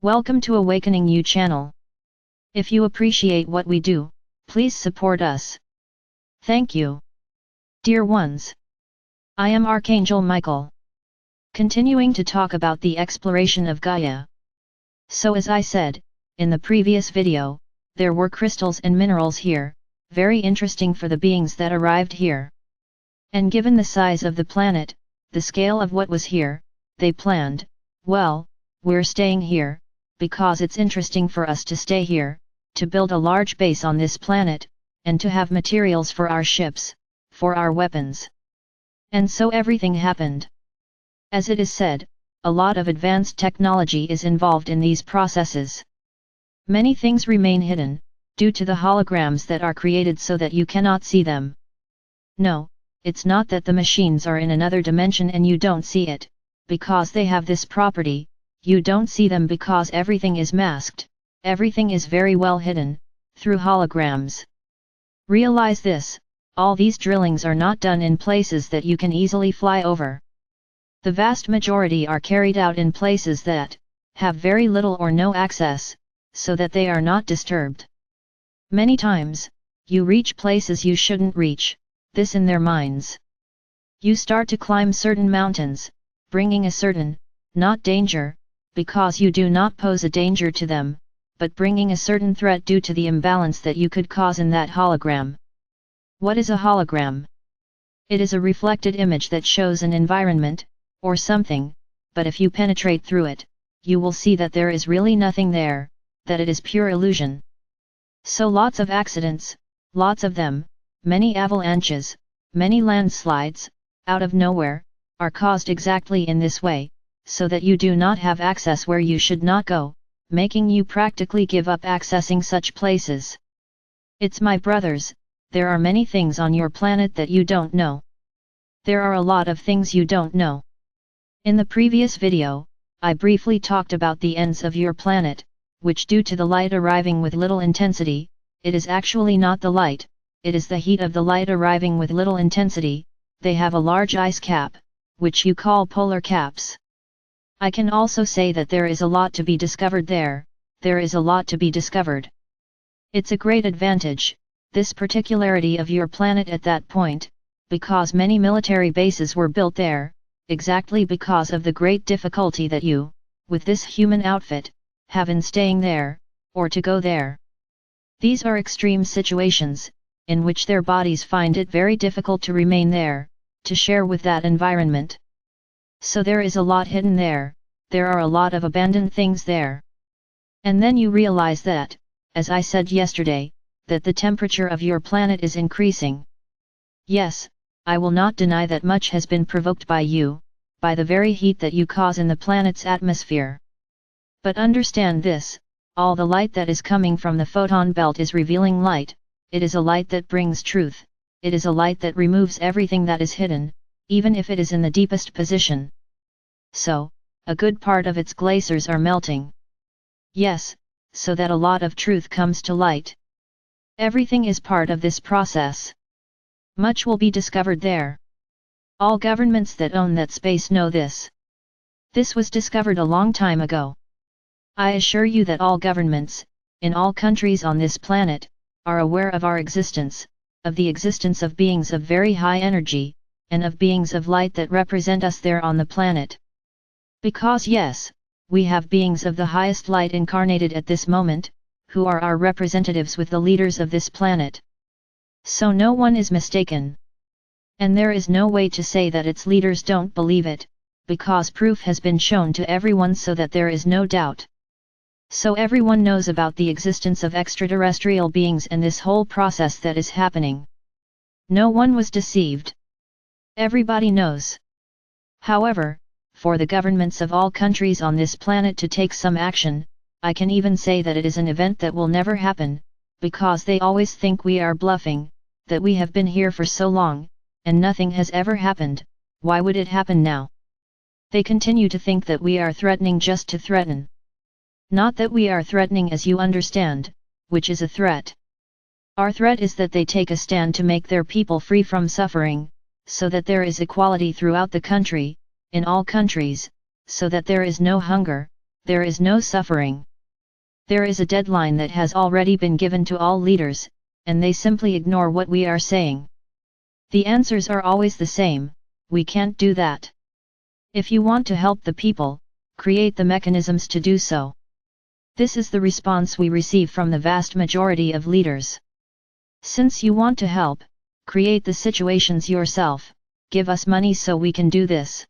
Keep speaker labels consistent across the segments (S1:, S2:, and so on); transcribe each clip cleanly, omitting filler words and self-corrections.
S1: Welcome to AwakeningYOU channel. If you appreciate what we do, please support us. Thank you. Dear ones, I am Archangel Michael. Continuing to talk about the exploration of Gaia. So as I said, in the previous video, there were crystals and minerals here, very interesting for the beings that arrived here. And given the size of the planet, the scale of what was here, they planned, well, we're staying here, because it's interesting for us to stay here, to build a large base on this planet, and to have materials for our ships, for our weapons. And so everything happened. As it is said, a lot of advanced technology is involved in these processes. Many things remain hidden, due to the holograms that are created so that you cannot see them. No, it's not that the machines are in another dimension and you don't see it, because they have this property, you don't see them because everything is masked, everything is very well hidden, through holograms. Realize this, all these drillings are not done in places that you can easily fly over. The vast majority are carried out in places that have very little or no access, so that they are not disturbed. Many times, you reach places you shouldn't reach, this in their minds. You start to climb certain mountains, bringing a certain, not danger, because you do not pose a danger to them, but bringing a certain threat due to the imbalance that you could cause in that hologram. What is a hologram? It is a reflected image that shows an environment, or something, but if you penetrate through it, you will see that there is really nothing there, that it is pure illusion. So lots of accidents, lots of them, many avalanches, many landslides, out of nowhere, are caused exactly in this way, so that you do not have access where you should not go, making you practically give up accessing such places. It's my brothers, there are many things on your planet that you don't know. There are a lot of things you don't know. In the previous video, I briefly talked about the ends of your planet, which due to the light arriving with little intensity, it is actually not the light, it is the heat of the light arriving with little intensity, they have a large ice cap, which you call polar caps. I can also say that there is a lot to be discovered there is a lot to be discovered. It's a great advantage, this particularity of your planet at that point, because many military bases were built there, exactly because of the great difficulty that you, with this human outfit, have in staying there, or to go there. These are extreme situations, in which their bodies find it very difficult to remain there, to share with that environment. So there is a lot hidden there are a lot of abandoned things there. And then you realize that, as I said yesterday, that the temperature of your planet is increasing. Yes, I will not deny that much has been provoked by you, by the very heat that you cause in the planet's atmosphere. But understand this, all the light that is coming from the photon belt is revealing light, it is a light that brings truth, it is a light that removes everything that is hidden, even if it is in the deepest position. So, a good part of its glaciers are melting. Yes, so that a lot of truth comes to light. Everything is part of this process. Much will be discovered there. All governments that own that space know this. This was discovered a long time ago. I assure you that all governments, in all countries on this planet, are aware of our existence, of the existence of beings of very high energy, and of beings of light that represent us there on the planet. Because yes, we have beings of the highest light incarnated at this moment, who are our representatives with the leaders of this planet. So no one is mistaken. And there is no way to say that its leaders don't believe it, because proof has been shown to everyone so that there is no doubt. So everyone knows about the existence of extraterrestrial beings and this whole process that is happening. No one was deceived. Everybody knows. However, for the governments of all countries on this planet to take some action, I can even say that it is an event that will never happen, because they always think we are bluffing, that we have been here for so long, and nothing has ever happened, why would it happen now? They continue to think that we are threatening just to threaten. Not that we are threatening as you understand, which is a threat. Our threat is that they take a stand to make their people free from suffering, so that there is equality throughout the country, in all countries, so that there is no hunger, there is no suffering. There is a deadline that has already been given to all leaders, and they simply ignore what we are saying. The answers are always the same: we can't do that. If you want to help the people, create the mechanisms to do so. This is the response we receive from the vast majority of leaders. Since you want to help, create the situations yourself, give us money so we can do this.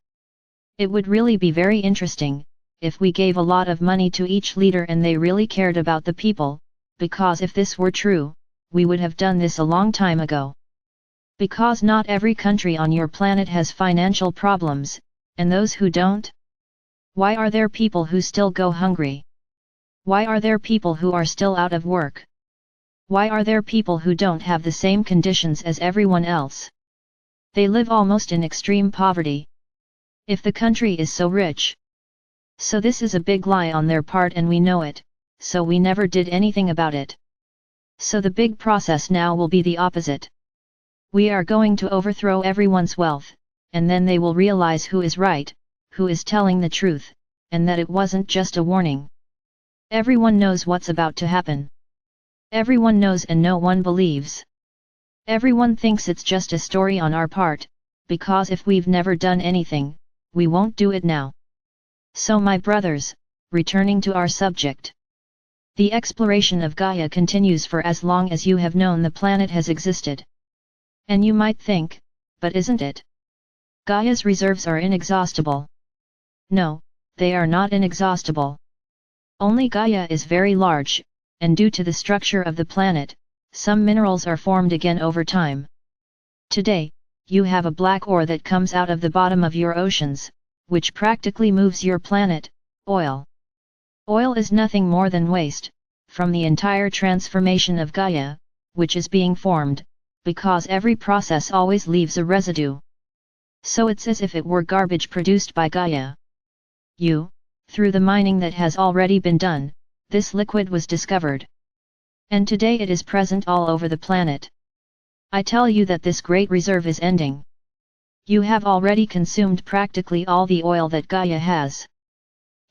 S1: It would really be very interesting if we gave a lot of money to each leader and they really cared about the people, because if this were true, we would have done this a long time ago. Because not every country on your planet has financial problems, and those who don't? Why are there people who still go hungry? Why are there people who are still out of work? Why are there people who don't have the same conditions as everyone else? They live almost in extreme poverty. If the country is so rich. So this is a big lie on their part and we know it, so we never did anything about it. So the big process now will be the opposite. We are going to overthrow everyone's wealth, and then they will realize who is right, who is telling the truth, and that it wasn't just a warning. Everyone knows what's about to happen. Everyone knows and no one believes. Everyone thinks it's just a story on our part, because if we've never done anything, we won't do it now. So my brothers, returning to our subject. The exploration of Gaia continues for as long as you have known the planet has existed. And you might think, but isn't it? Gaia's reserves are inexhaustible. No, they are not inexhaustible. Only Gaia is very large, and due to the structure of the planet, some minerals are formed again over time. Today, you have a black ore that comes out of the bottom of your oceans, which practically moves your planet, oil. Oil is nothing more than waste, from the entire transformation of Gaia, which is being formed, because every process always leaves a residue. So it's as if it were garbage produced by Gaia. Through the mining that has already been done, this liquid was discovered. And today it is present all over the planet. I tell you that this great reserve is ending. You have already consumed practically all the oil that Gaia has.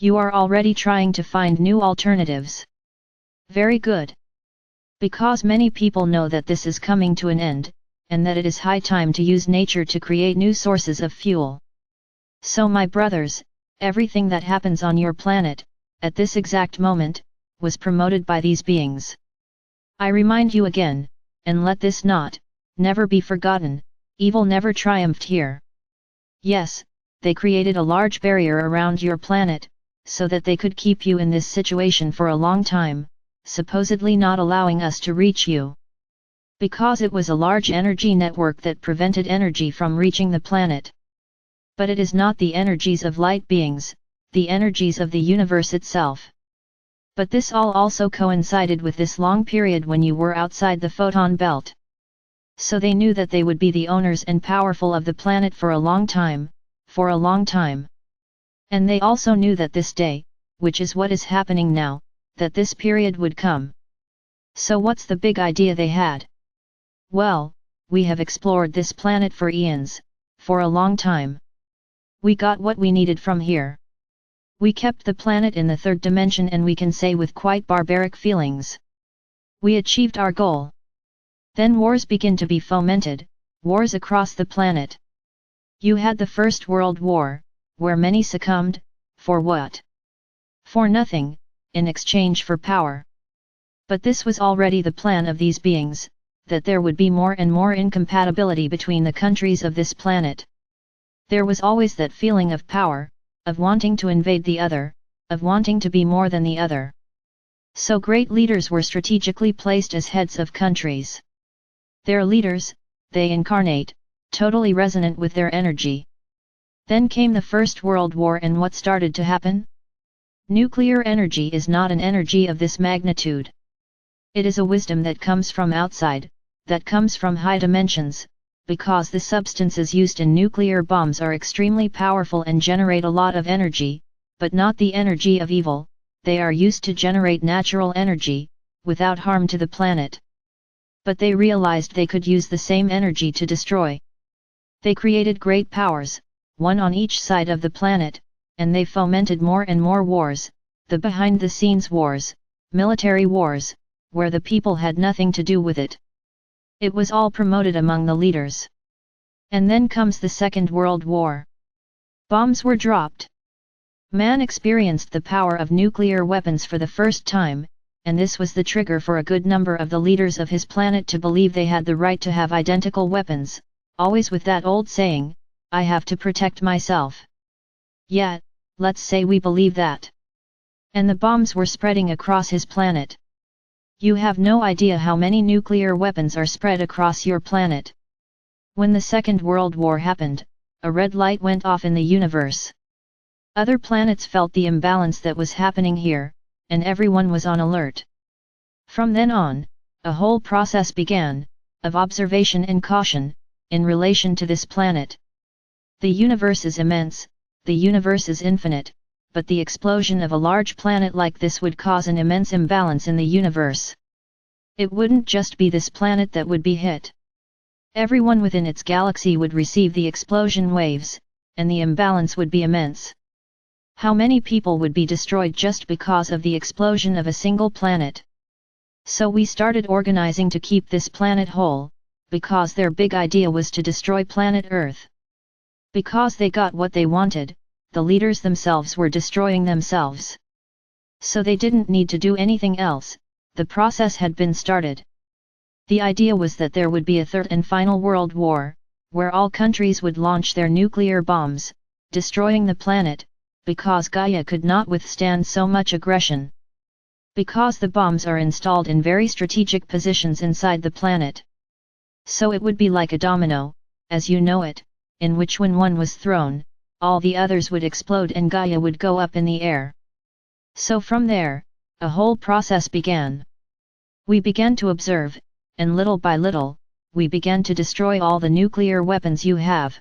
S1: You are already trying to find new alternatives. Very good. Because many people know that this is coming to an end, and that it is high time to use nature to create new sources of fuel. So my brothers, everything that happens on your planet, at this exact moment, was promoted by these beings. I remind you again, and let this never be forgotten. Evil never triumphed here. Yes, they created a large barrier around your planet, so that they could keep you in this situation for a long time, supposedly not allowing us to reach you. Because it was a large energy network that prevented energy from reaching the planet. But it is not the energies of light beings, the energies of the universe itself. But this all also coincided with this long period when you were outside the photon belt. So they knew that they would be the owners and powerful of the planet for a long time, And they also knew that this day, which is what is happening now, that this period would come. So what's the big idea they had? Well, we have explored this planet for eons, for a long time. We got what we needed from here. We kept the planet in the third dimension and we can say with quite barbaric feelings. We achieved our goal. Then wars begin to be fomented, wars across the planet. You had the First World War, where many succumbed, for what? For nothing, in exchange for power. But this was already the plan of these beings, that there would be more and more incompatibility between the countries of this planet. There was always that feeling of power, of wanting to invade the other, of wanting to be more than the other. So great leaders were strategically placed as heads of countries. Their leaders, they incarnate, totally resonant with their energy. Then came the First World War and what started to happen? Nuclear energy is not an energy of this magnitude. It is a wisdom that comes from outside, that comes from high dimensions, because the substances used in nuclear bombs are extremely powerful and generate a lot of energy, but not the energy of evil. They are used to generate natural energy, without harm to the planet. But they realized they could use the same energy to destroy. They created great powers, one on each side of the planet, and they fomented more and more wars, the behind-the-scenes wars, military wars, where the people had nothing to do with it. It was all promoted among the leaders. And then comes the Second World War. Bombs were dropped. Man experienced the power of nuclear weapons for the first time, and this was the trigger for a good number of the leaders of his planet to believe they had the right to have identical weapons, always with that old saying, "I have to protect myself." Yeah, let's say we believe that. And the bombs were spreading across his planet. You have no idea how many nuclear weapons are spread across your planet. When the Second World War happened, a red light went off in the universe. Other planets felt the imbalance that was happening here, and everyone was on alert. From then on, a whole process began, of observation and caution, in relation to this planet. The universe is immense, the universe is infinite, but the explosion of a large planet like this would cause an immense imbalance in the universe. It wouldn't just be this planet that would be hit. Everyone within its galaxy would receive the explosion waves, and the imbalance would be immense. How many people would be destroyed just because of the explosion of a single planet? So we started organizing to keep this planet whole, because their big idea was to destroy planet Earth. Because they got what they wanted, the leaders themselves were destroying themselves. So they didn't need to do anything else, the process had been started. The idea was that there would be a third and final world war, where all countries would launch their nuclear bombs, destroying the planet, because Gaia could not withstand so much aggression. Because the bombs are installed in very strategic positions inside the planet. So it would be like a domino, as you know it, in which when one was thrown, all the others would explode and Gaia would go up in the air. So from there, a whole process began. We began to observe, and little by little, we began to destroy all the nuclear weapons you have.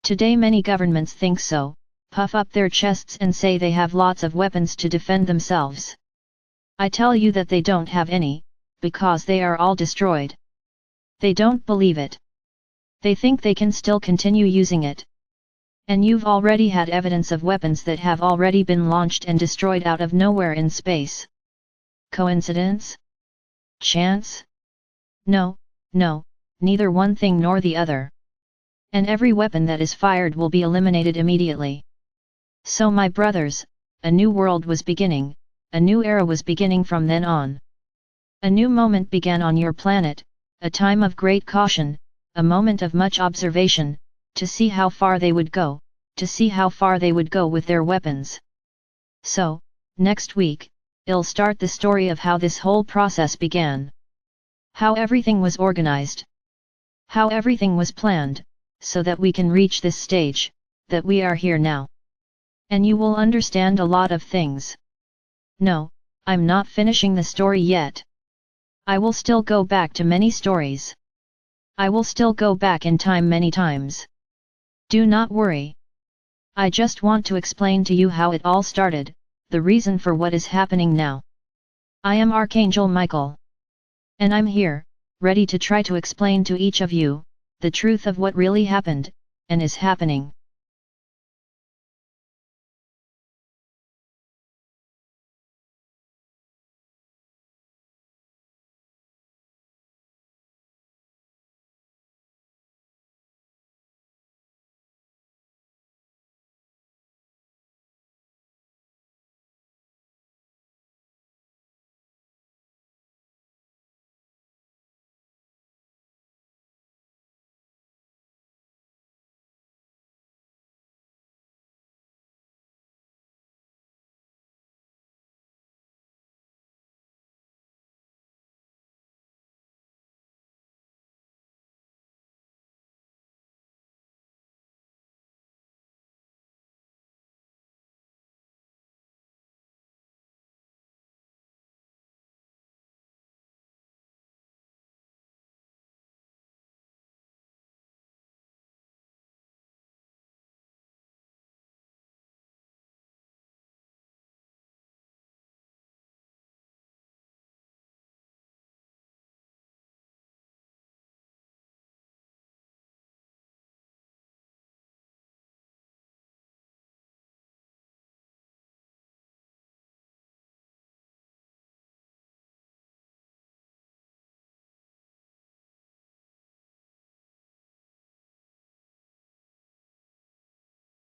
S1: Today many governments think so, puff up their chests and say they have lots of weapons to defend themselves. I tell you that they don't have any, because they are all destroyed. They don't believe it. They think they can still continue using it. And you've already had evidence of weapons that have already been launched and destroyed out of nowhere in space. Coincidence? Chance? No, neither one thing nor the other. And every weapon that is fired will be eliminated immediately. So my brothers, a new world was beginning, a new era was beginning from then on. A new moment began on your planet, a time of great caution, a moment of much observation, to see how far they would go, with their weapons. So, next week, I'll start the story of how this whole process began. How everything was organized. How everything was planned, so that we can reach this stage, that we are here now. And you will understand a lot of things. No, I'm not finishing the story yet. I will still go back to many stories. I will still go back in time many times. Do not worry. I just want to explain to you how it all started, the reason for what is happening now. I am Archangel Michael. And I'm here, ready to try to explain to each of you, the truth of what really happened, and is happening.